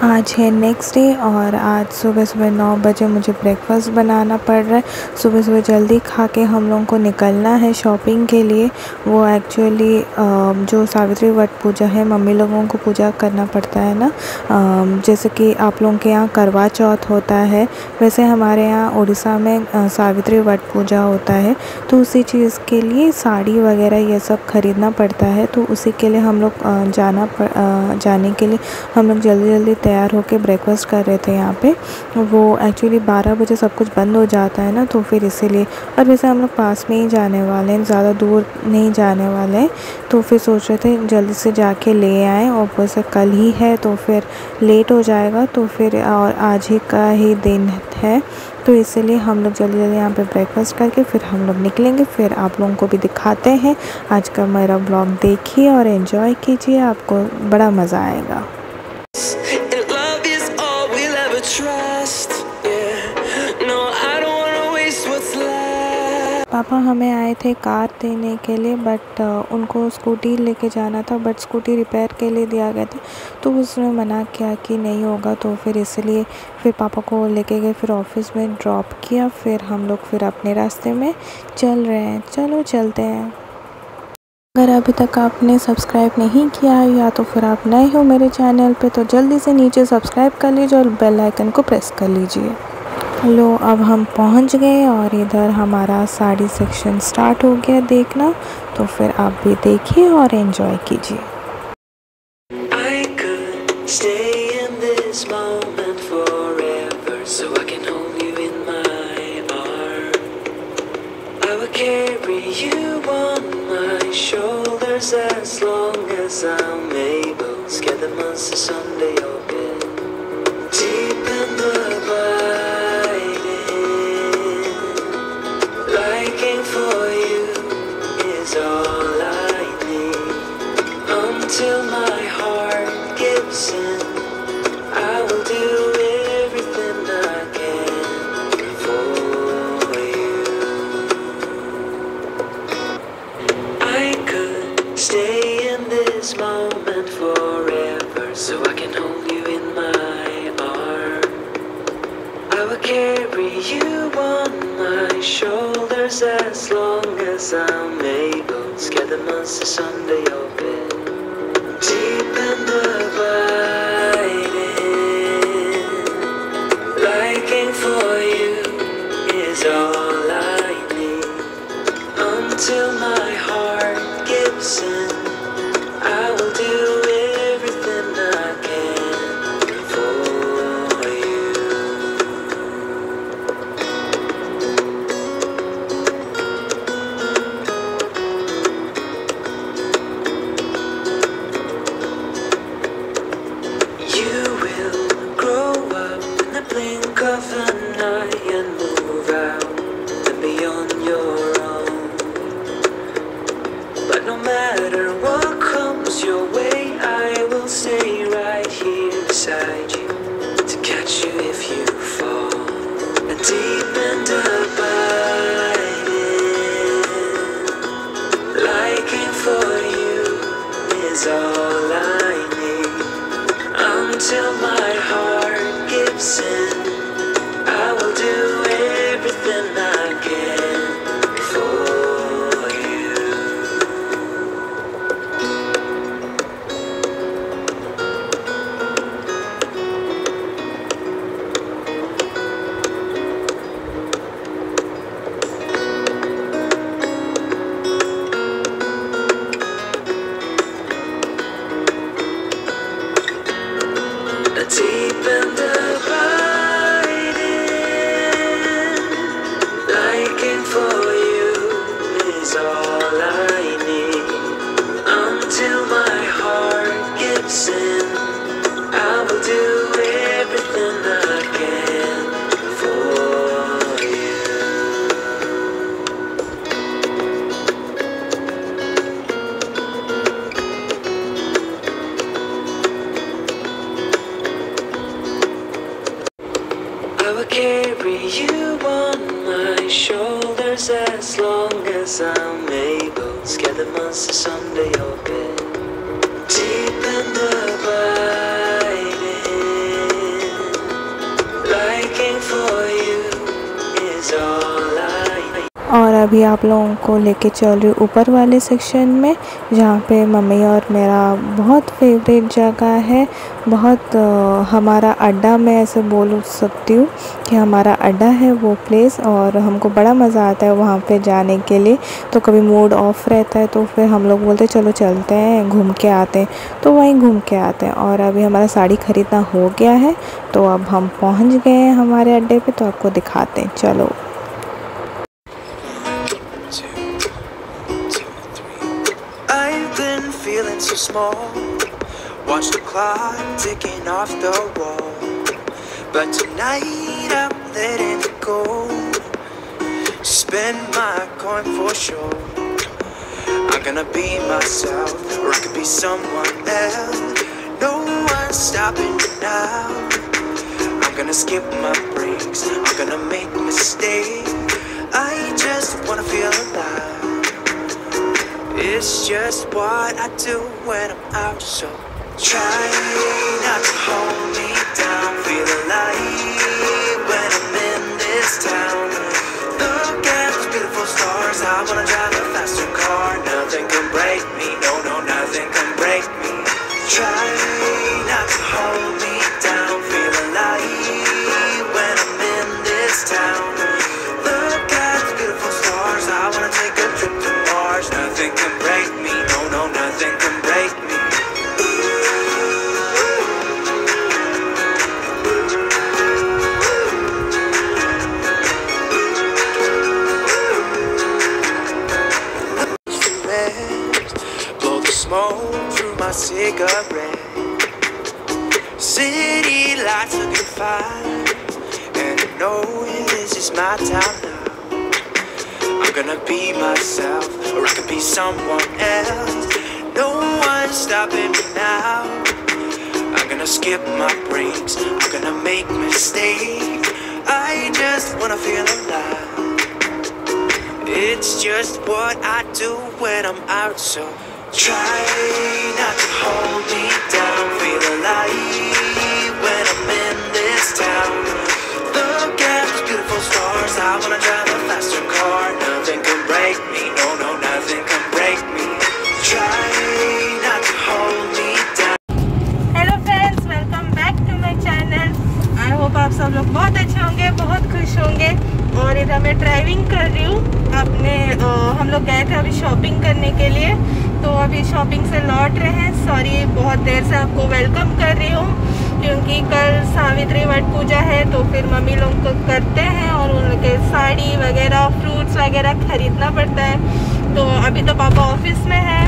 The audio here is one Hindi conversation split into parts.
आज है नेक्स्ट डे और आज सुबह सुबह 9 बजे मुझे ब्रेकफास्ट बनाना पड़ रहा है। सुबह सुबह जल्दी खा के हम लोगों को निकलना है शॉपिंग के लिए। वो एक्चुअली जो सावित्री वट पूजा है, मम्मी लोगों को पूजा करना पड़ता है ना। जैसे कि आप लोगों के यहाँ करवा चौथ होता है, वैसे हमारे यहाँ उड़ीसा में सावित्री वट पूजा होता है। तो उसी चीज़ के लिए साड़ी वगैरह ये सब ख़रीदना पड़ता है। तो उसी के लिए हम लोग जाने के लिए हम लोग जल्दी जल्दी तैयार होके ब्रेकफास्ट कर रहे थे यहाँ पे। वो एक्चुअली 12 बजे सब कुछ बंद हो जाता है ना, तो फिर इसीलिए। और वैसे हम लोग पास में ही जाने वाले हैं, ज़्यादा दूर नहीं जाने वाले हैं। तो फिर सोच रहे थे जल्दी से जाके ले आएँ, और ऊपर से कल ही है तो फिर लेट हो जाएगा, तो फिर और आज ही का ही दिन है। तो इसीलिए हम लोग जल्दी जल्दी यहाँ पे ब्रेकफास्ट करके फिर हम लोग निकलेंगे। फिर आप लोगों को भी दिखाते हैं। आज का मेरा ब्लॉग देखिए और एंजॉय कीजिए, आपको बड़ा मज़ा आएगा। पापा हमें आए थे कार देने के लिए, बट उनको स्कूटी लेके जाना था, बट स्कूटी रिपेयर के लिए दिया गया था। तो उसने मना किया कि नहीं होगा, तो फिर इसलिए फिर पापा को लेके गए, फिर ऑफिस में ड्रॉप किया। फिर हम लोग फिर अपने रास्ते में चल रहे हैं। चलो चलते हैं। अगर अभी तक आपने सब्सक्राइब नहीं किया है या तो फिर आप नए हो मेरे चैनल पे, तो जल्दी से नीचे सब्सक्राइब कर लीजिए और बेल आइकन को प्रेस कर लीजिए। लो, अब हम पहुंच गए और इधर हमारा साड़ी सेक्शन स्टार्ट हो गया देखना। तो फिर आप भी देखिए और एंजॉय कीजिए। As long as I'm able, scare the monsters under your bed, deep in the abiding, liking for you is all I need. Until my heart gives in, I will do everything I can for you. I could stay in this moment forever, so I can hold you in my arms. I will carry you on my shoulders as long as I'm able. Scare the monsters under your bed, deep in the abiding, liking for you is all I need. Until my heart gives in, I will do everything I can for you. You will grow up in the blink of an eye and move out and beyond your own. But no matter what comes your way, I will stay right here beside you to catch you if you fall. And deep and abiding, liking for you is all I need. Until my heart gives in, I will do everything I can for you. Deep and abiding, liking for you is all I need. Until my heart gives in, I will do everything I can for you. I will carry you on my shoulders as long as I'm able. Scare the monsters under your bed, deep in the abiding, अभी आप लोगों को लेके चल रही हूँ ऊपर वाले सेक्शन में, जहाँ पे मम्मी और मेरा बहुत फेवरेट जगह है। बहुत हमारा अड्डा, मैं ऐसे बोल सकती हूँ कि हमारा अड्डा है वो प्लेस, और हमको बड़ा मज़ा आता है वहाँ पे जाने के लिए। तो कभी मूड ऑफ रहता है तो फिर हम लोग बोलते चलो चलते हैं, घूम के आते हैं, तो वहीं घूम के आते हैं। और अभी हमारा साड़ी ख़रीदना हो गया है, तो अब हम पहुँच गए हैं हमारे अड्डे पे, तो आपको दिखाते हैं, चलो। I've been feeling so small. Watch the clock ticking off the wall. But tonight I'm letting it go. Spend my coin for sure. I'm gonna be myself, or I could be someone else. No one's stopping me now. I'm gonna skip my breaks, I'm gonna make mistakes. I just wanna feel alive. It's just what I do when I'm out, so try not to hold me down. Feel alive when I'm in this town. Look at those beautiful stars, I wanna drive a faster car. Nothing can break me, no, no, nothing can break me. Try not to hold me down. Feel alive when I'm in this town. Look at the beautiful stars, I wanna take a trip to Mars. Nothing can break me, no, no, nothing can break me. Blow the smoke through my cigarette. City lights looking fine, and I know this is my time now. I'm gonna be myself, or I could be someone else. No one's stopping me now. I'm gonna skip my breaks, I'm gonna make mistakes. I just wanna feel alive. It's just what I do when I'm out, so try not to hold me down. Feel alive when I'm in this town. Look at those beautiful stars, I wanna drive a faster car. Nothing can break me, no, no, nothing can break me. Try not to hold me down. Hello friends, welcome back to my channel. I hope आप सब लोग बहुत अच्छे होंगे, बहुत खुश होंगे। और इधर मैं ड्राइविंग कर रही हूँ अपने, हम लोग गए थे अभी शॉपिंग करने के लिए, तो अभी शॉपिंग से लौट रहे हैं। सॉरी, बहुत देर से आपको वेलकम कर रही हूँ, क्योंकि कल सावित्री वट पूजा है, तो फिर मम्मी लोग को करते हैं और उन लोग के साड़ी वगैरह, फ्रूट्स वगैरह खरीदना पड़ता है। तो अभी तो पापा ऑफिस में है,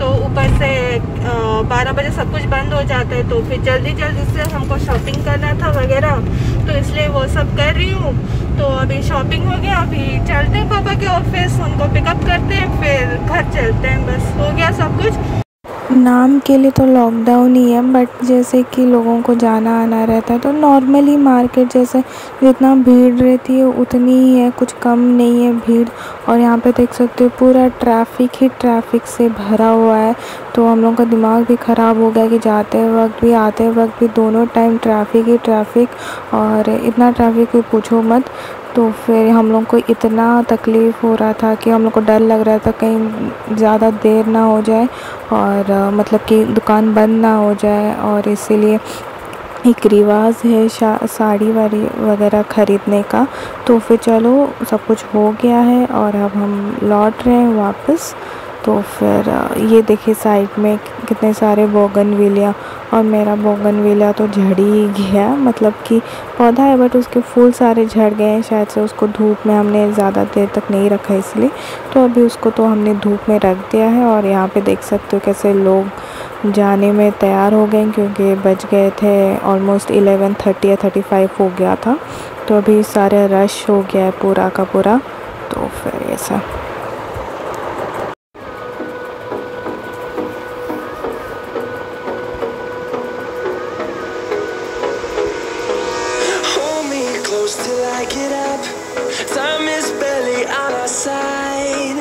तो ऊपर से 12 बजे सब कुछ बंद हो जाता है, तो फिर जल्दी जल्दी से हमको शॉपिंग करना था वगैरह, तो इसलिए वो सब कर रही हूँ। तो अभी शॉपिंग हो गया, अभी चलते हैं पापा के ऑफिस, उनको पिकअप करते हैं, फिर घर चलते हैं। बस हो गया सब कुछ। नाम के लिए तो लॉकडाउन ही है, बट जैसे कि लोगों को जाना आना रहता है, तो नॉर्मली मार्केट जैसे जितना भीड़ रहती है उतनी ही है, कुछ कम नहीं है भीड़। और यहाँ पे देख सकते हो पूरा ट्रैफिक ही ट्रैफिक से भरा हुआ है, तो हम लोगों का दिमाग भी ख़राब हो गया कि जाते वक्त भी आते वक्त भी दोनों टाइम ट्रैफिक ही ट्रैफिक, और इतना ट्रैफिक कोई पूछो मत। तो फिर हम लोग को इतना तकलीफ़ हो रहा था कि हम लोग को डर लग रहा था कहीं ज़्यादा देर ना हो जाए, और मतलब कि दुकान बंद ना हो जाए। और इसीलिए एक रिवाज है साड़ी वाड़ी वगैरह ख़रीदने का। तो फिर चलो सब कुछ हो गया है और अब हम लौट रहे हैं वापस। तो फिर ये देखिए साइड में कितने सारे बोगनविलिया, और मेरा बोगनविलिया तो झड़ ही गया, मतलब कि पौधा है बट उसके फूल सारे झड़ गए हैं, शायद से उसको धूप में हमने ज़्यादा देर तक नहीं रखा इसलिए। तो अभी उसको तो हमने धूप में रख दिया है। और यहाँ पे देख सकते हो कैसे लोग जाने में तैयार हो गए, क्योंकि बज गए थे ऑलमोस्ट 11:30 या 35 हो गया था। तो अभी सारे रश हो गया है पूरा का पूरा। तो फिर ऐसा Till I get up, time is barely on our side.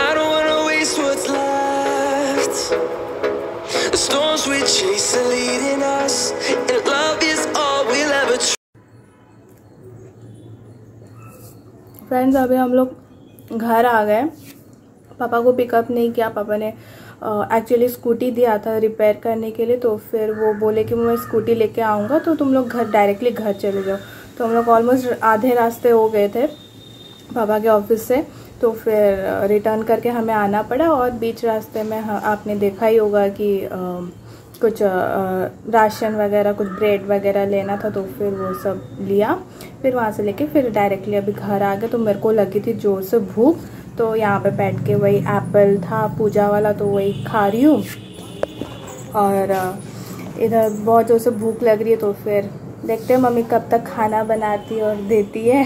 I don't wanna waste what's left. The storms we chase are leading us, and love is all we'll ever friends अभी हम लोग घर आ गए। पापा को पिकअप नहीं किया, पापा ने एक्चुअली स्कूटी दिया था रिपेयर करने के लिए, तो फिर वो बोले कि मैं स्कूटी लेके आऊँगा तो तुम लोग डायरेक्टली घर चले जाओ। तो हम लोग ऑलमोस्ट आधे रास्ते हो गए थे पापा के ऑफिस से, तो फिर रिटर्न करके हमें आना पड़ा। और बीच रास्ते में आपने देखा ही होगा कि कुछ राशन वगैरह, कुछ ब्रेड वगैरह लेना था, तो फिर वो सब लिया। फिर वहाँ से लेके फिर डायरेक्टली अभी घर आ गए। तो मेरे को लगी थी जोर से भूख, तो यहाँ पे बैठ के वही एप्पल था पूजा वाला, तो वही खा रही हूँ। और इधर बहुत जोर से भूख लग रही है, तो फिर देखते हैं मम्मी कब तक खाना बनाती और देती है।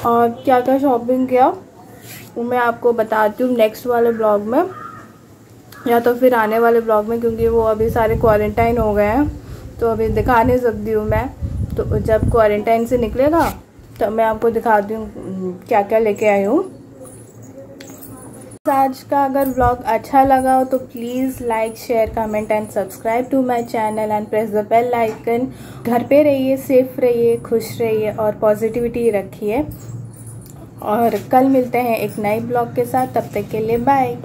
और क्या क्या शॉपिंग किया वो मैं आपको बताती हूँ नेक्स्ट वाले ब्लॉग में, या तो फिर आने वाले ब्लॉग में, क्योंकि वो अभी सारे क्वारंटाइन हो गए हैं तो अभी दिखा नहीं सकती हूँ मैं। तो जब क्वारंटाइन से निकलेगा तब मैं आपको दिखाती हूँ क्या क्या लेके आई हूँ। आज का अगर व्लॉग अच्छा लगा हो तो please like, share, comment and subscribe to my channel and press the bell icon. घर पे रहिए, सेफ रहिए, खुश रहिए और पॉजिटिविटी रखिए। और कल मिलते हैं एक नए ब्लॉग के साथ, तब तक के लिए बाय।